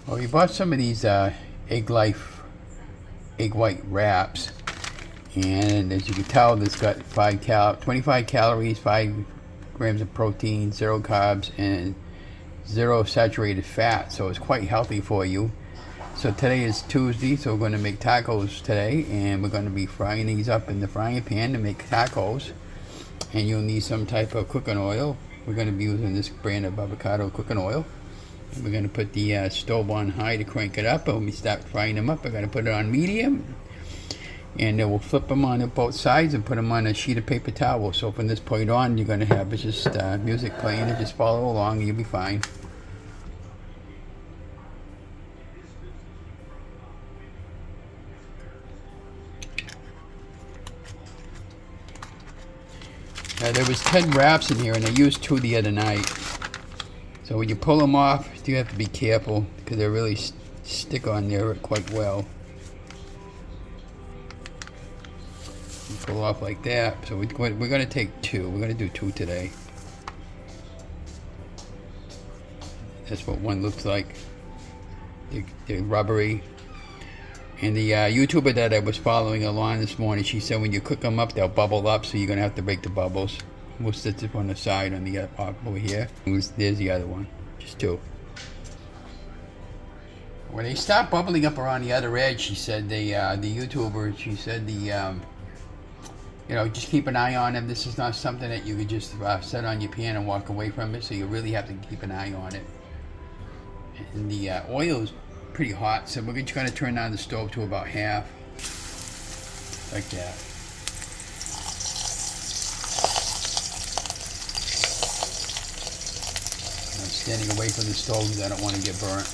Well, we bought some of these Egg Life egg white wraps, and as you can tell, this got 25 calories, 5 grams of protein, 0 carbs, and 0 saturated fat. So it's quite healthy for you. So today is Tuesday, so we're going to make tacos today, and we're going to be frying these up in the frying pan to make tacos. And you'll need some type of cooking oil. We're going to be using this brand of avocado cooking oil. And we're going to put the stove on high to crank it up. And when we start frying them up, we're going to put it on medium. And then we'll flip them on both sides and put them on a sheet of paper towel. So from this point on, you're going to have just music playing, and just follow along and you'll be fine. Now, there was 10 wraps in here, and I used 2 the other night. So when you pull them off, you have to be careful because they really stick on there quite well. You pull off like that. So we're going to take 2. We're going to do 2 today. That's what one looks like. They're rubbery. And the YouTuber that I was following along this morning, she said when you cook them up, they'll bubble up, so you're going to have to break the bubbles. We'll sit this on the side on the over here. There's the other one. Just 2. When they start bubbling up around the other edge, she said, the YouTuber, she said you know, just keep an eye on them. This is not something that you could just set on your pan and walk away from it, so you really have to keep an eye on it. And the oil's pretty hot, so we're just going to turn down the stove to about half, like that. I'm standing away from the stove because I don't want to get burnt.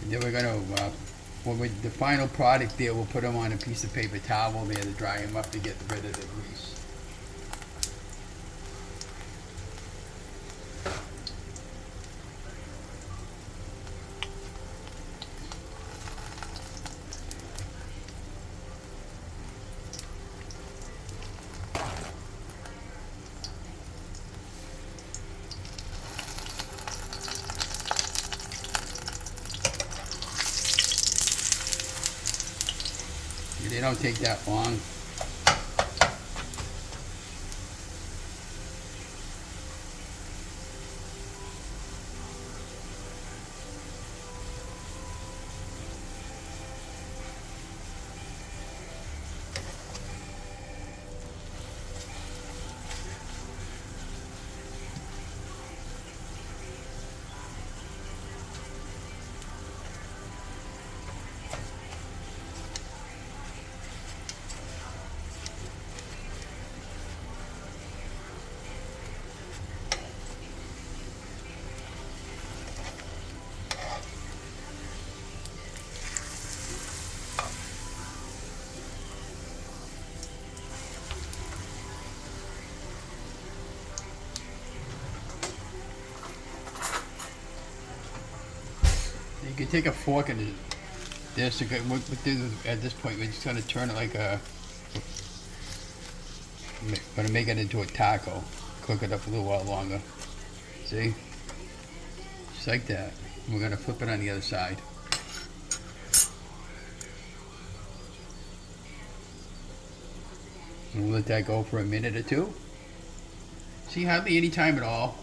And then we're going to with the final product there, we'll put them on a piece of paper towel there to dry them up to get rid of the grease. They don't take that long. You can take a fork and this. At this point, we're just going to turn it like a. Going to make it into a taco. Cook it up a little while longer. See? Just like that. We're going to flip it on the other side. And we'll let that go for a minute or 2. See, hardly any time at all.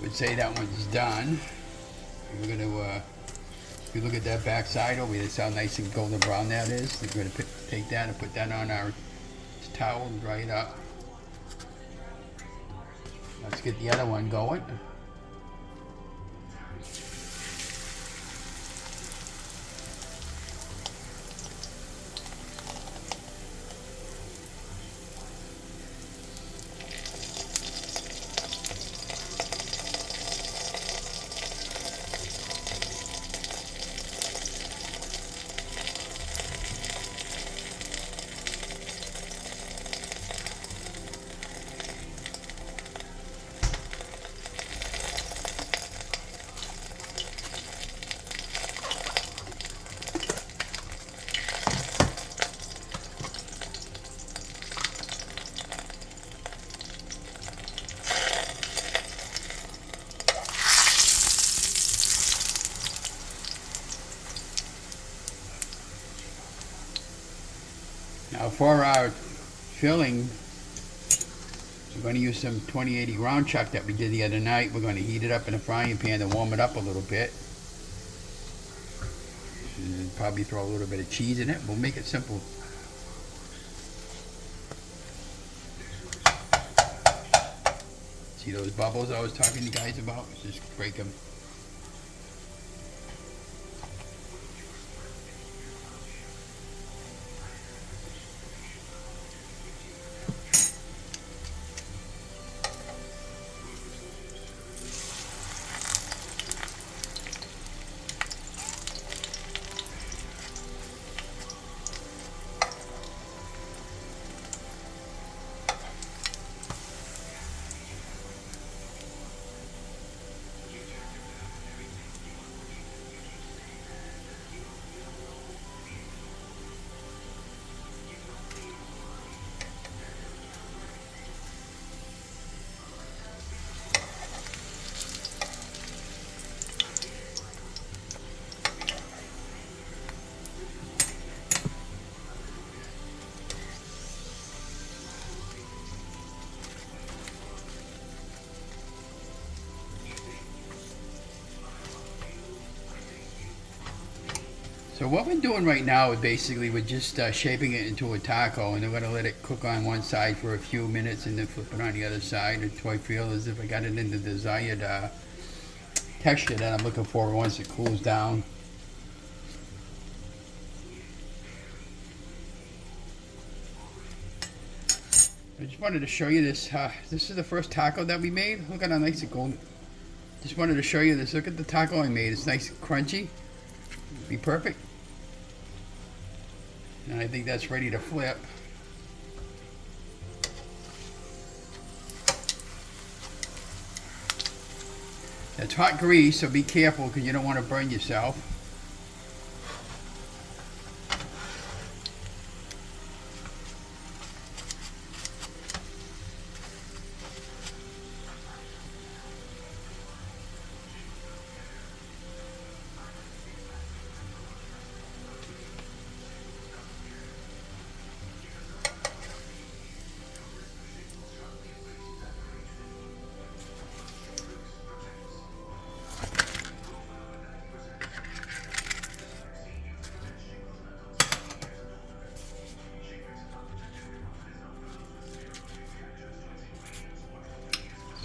Would say that one's done. We're going to If you look at that back side over here, see how nice and golden brown that is. We're going to take that and put that on our towel and dry it up. Let's get the other one going. Now for our filling, we're going to use some 2080 round chuck that we did the other night. We're going to heat it up in a frying pan to warm it up a little bit. And probably throw a little bit of cheese in it. We'll make it simple. See those bubbles I was talking to you guys about? Just break them. So what we're doing right now is basically we're just shaping it into a taco, and we're going to let it cook on one side for a few minutes and then flip it on the other side until I feel as if I got it in the desired texture that I'm looking for once it cools down. I just wanted to show you this. This is the first taco that we made. Look at how nice and golden. Just wanted to show you this. Look at the taco I made. It's nice and crunchy. Be perfect. And I think that's ready to flip. That's hot grease, so be careful because you don't want to burn yourself.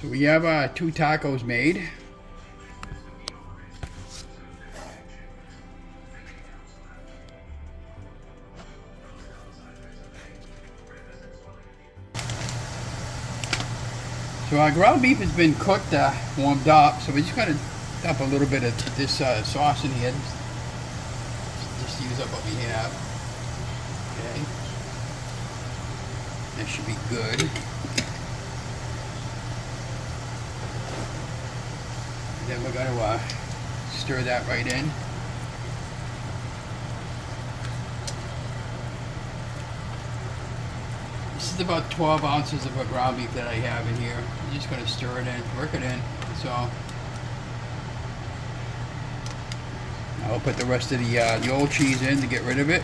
So we have 2 tacos made. So our ground beef has been cooked, warmed up, so we're just going to dump a little bit of this sauce in here. Just use up what we have. Okay. That should be good. Then we're going to stir that right in. This is about 12 ounces of a ground beef that I have in here. I'm just going to stir it in, work it in, that's all. I'll put the rest of the old cheese in to get rid of it.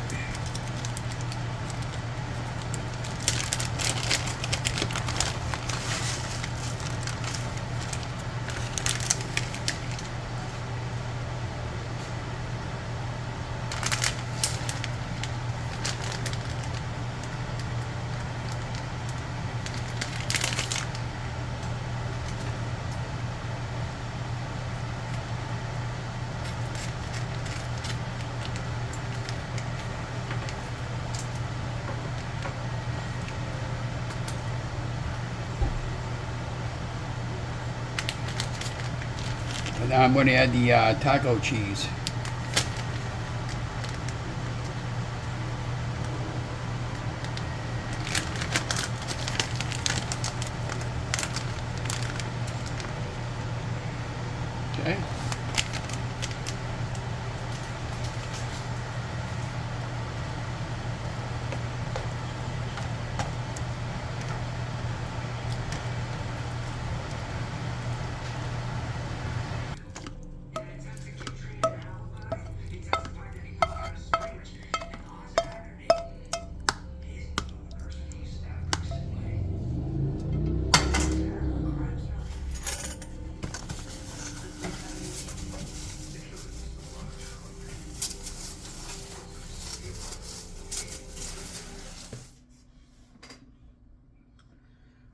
Now I'm going to add the taco cheese. Okay.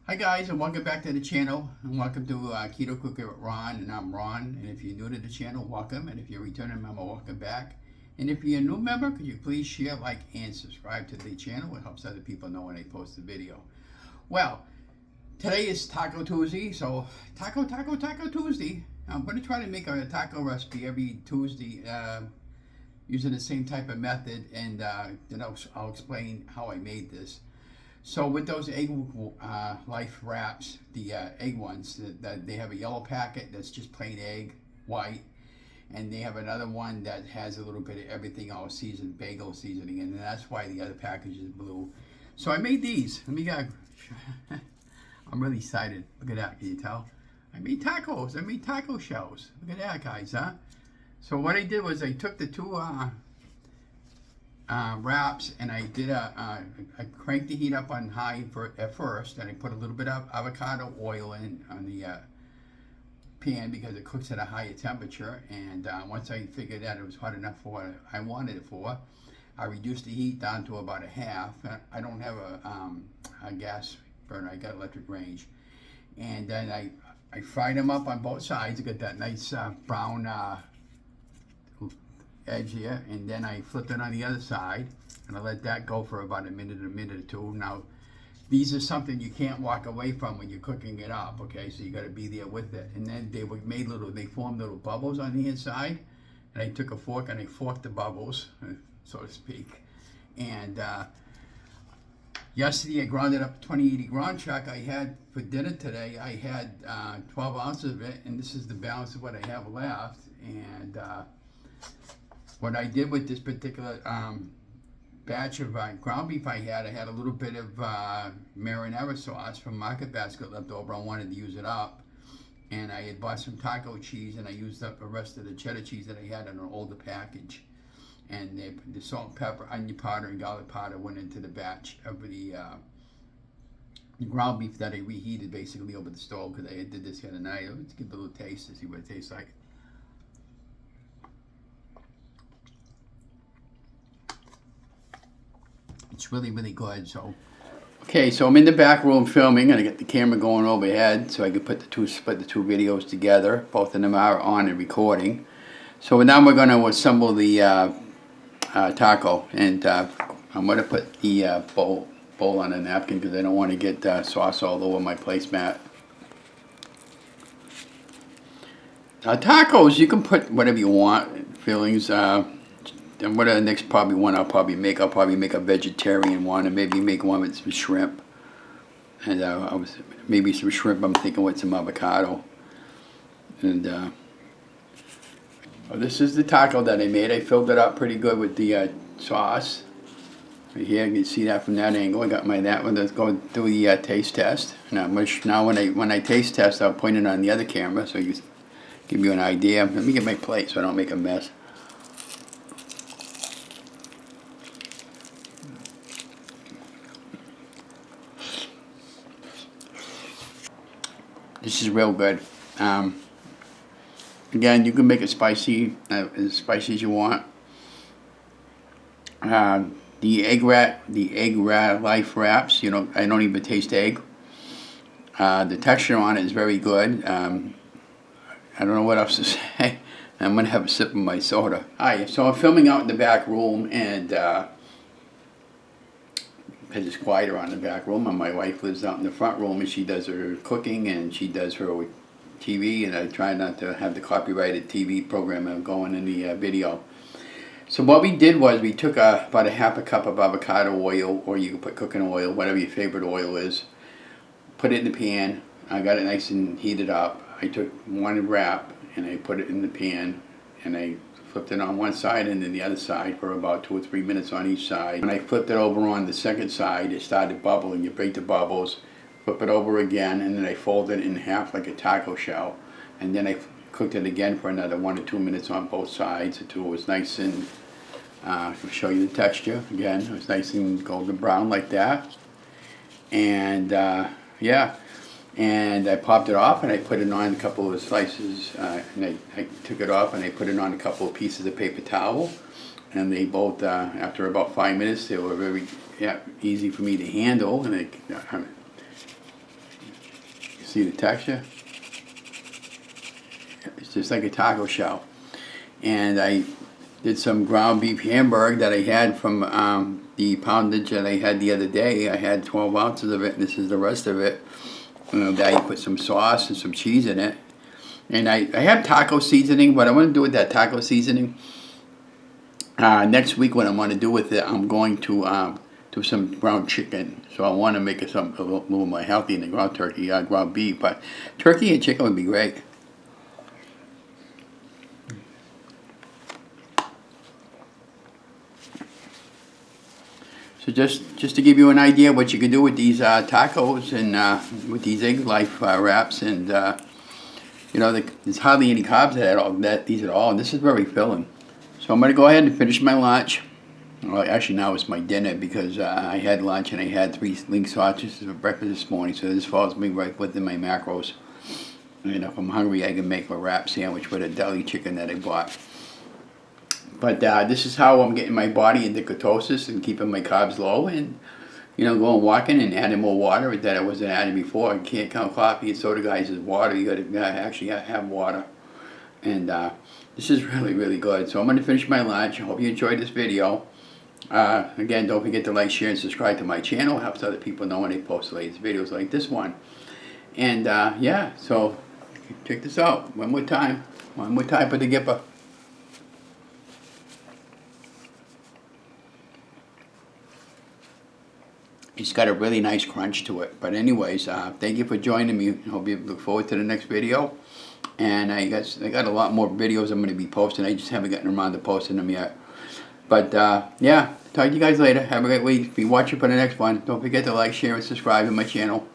Hi guys, and welcome back to the channel, and welcome to Keto Cooking with Ron, and I'm Ron. And if you're new to the channel, welcome, and if you're a returning member, welcome back. And if you're a new member, could you please share, like, and subscribe to the channel? It helps other people know when I post a video. Well, today is Taco Tuesday, so Taco Tuesday. I'm going to try to make a taco recipe every Tuesday using the same type of method, and then I'll explain how I made this. So with those egg life wraps, the egg ones, they have a yellow packet that's just plain egg, white, and they have another one that has a little bit of everything all seasoned, bagel seasoning, and that's why the other package is blue. So I made these. Let me get. I'm really excited. Look at that. Can you tell? I made tacos. I made taco shells. Look at that, guys, huh? So what I did was I took the two wraps, and I did I cranked the heat up on high at first, and I put a little bit of avocado oil in on the pan because it cooks at a higher temperature. And once I figured that it was hot enough for what I wanted it for, I reduced the heat down to about a half. I don't have a gas burner, I got electric range. And then I fried them up on both sides to get that nice brown edge here, and then I flipped it on the other side, and I let that go for about a minute or two. Now, these are something you can't walk away from when you're cooking it up, okay? So you got to be there with it. And then they formed little bubbles on the inside, and I took a fork and I forked the bubbles, so to speak. And yesterday I ground it up 2080 ground chuck I had for dinner today. I had 12 ounces of it, and this is the balance of what I have left. And what I did with this particular batch of ground beef I had a little bit of marinara sauce from Market Basket left over. I wanted to use it up. And I had bought some taco cheese, and I used up the rest of the cheddar cheese that I had in an older package. And the salt and pepper, onion powder, and garlic powder went into the batch of the ground beef that I reheated basically over the stove, because I did this the other night. Let's give it a little taste to see what it tastes like. It's really, really good. So, okay, so I'm in the back room filming, and I got the camera going overhead so I can split the two videos together. Both of them are on and recording. So now we're going to assemble the taco, and I'm going to put the bowl on a napkin because I don't want to get sauce all over my placemat. Tacos, you can put whatever you want, fillings. And what the next one I'll probably make a vegetarian one, and maybe make one with some shrimp. And maybe some shrimp, I'm thinking with some avocado. And well, this is the taco that I made. I filled it up pretty good with the sauce. Right here, you can see that from that angle. I got that one. Let's go do the taste test. Now when I taste test, I'll point it on the other camera so you give you an idea. Let me get my plate so I don't make a mess. This is real good. Again, you can make it spicy, as spicy as you want. The egg life wraps, I don't even taste egg. The texture on it is very good. I don't know what else to say. I'm gonna have a sip of my soda. Hi, so I'm filming out in the back room, and because it's quieter on the back room, and my wife lives out in the front room, and she does her cooking, and she does her TV, and I try not to have the copyrighted TV program going in the video. So what we did was we took about a half a cup of avocado oil, or you can put cooking oil, whatever your favorite oil is. Put it in the pan. I got it nice and heated up. I took one wrap and I put it in the pan, and I flipped it on one side and then the other side for about 2 or 3 minutes on each side. When I flipped it over on the second side, it started bubbling. You break the bubbles, flip it over again, and then I fold it in half like a taco shell. And then I cooked it again for another 1 or 2 minutes on both sides until it was nice and, I'll show you the texture again. It was nice and golden brown like that. And yeah. And I popped it off and I put it on a couple of slices, and I took it off and I put it on a couple of pieces of paper towel. And they both, after about 5 minutes, they were very easy for me to handle. And you see the texture? It's just like a taco shell. And I did some ground beef hamburg that I had from the poundage that I had the other day. I had 12 ounces of it, and this is the rest of it. That you put some sauce and some cheese in it. And I have taco seasoning. What I want to do with that taco seasoning, next week what I want to do with it, I'm going to do some ground chicken. So I want to make it a little more healthy than ground turkey, ground beef. But turkey and chicken would be great. So just to give you an idea what you can do with these tacos and with these egg life wraps, and you know, there's hardly any carbs these at all, and this is very filling. So I'm going to go ahead and finish my lunch. Well, actually now it's my dinner, because I had lunch and I had 3 link sausages for breakfast this morning, so this falls me right within my macros. And if I'm hungry, I can make a wrap sandwich with a deli chicken that I bought. But this is how I'm getting my body into ketosis and keeping my carbs low, and you know, going walking and adding more water that I wasn't adding before. I can't count coffee and soda, guys, as water. You gotta actually have water. And this is really, really good. So I'm gonna finish my lunch. I hope you enjoyed this video. Again, don't forget to like, share, and subscribe to my channel. It helps other people know when they post the latest videos like this one. And yeah, so check this out one more time for the Gipper. It's got a really nice crunch to it. But anyways, thank you for joining me. I hope you look forward to the next video. And I got a lot more videos I'm going to be posting. I just haven't gotten around to posting them yet. But yeah, talk to you guys later. Have a great week. Be watching for the next one. Don't forget to like, share, and subscribe to my channel.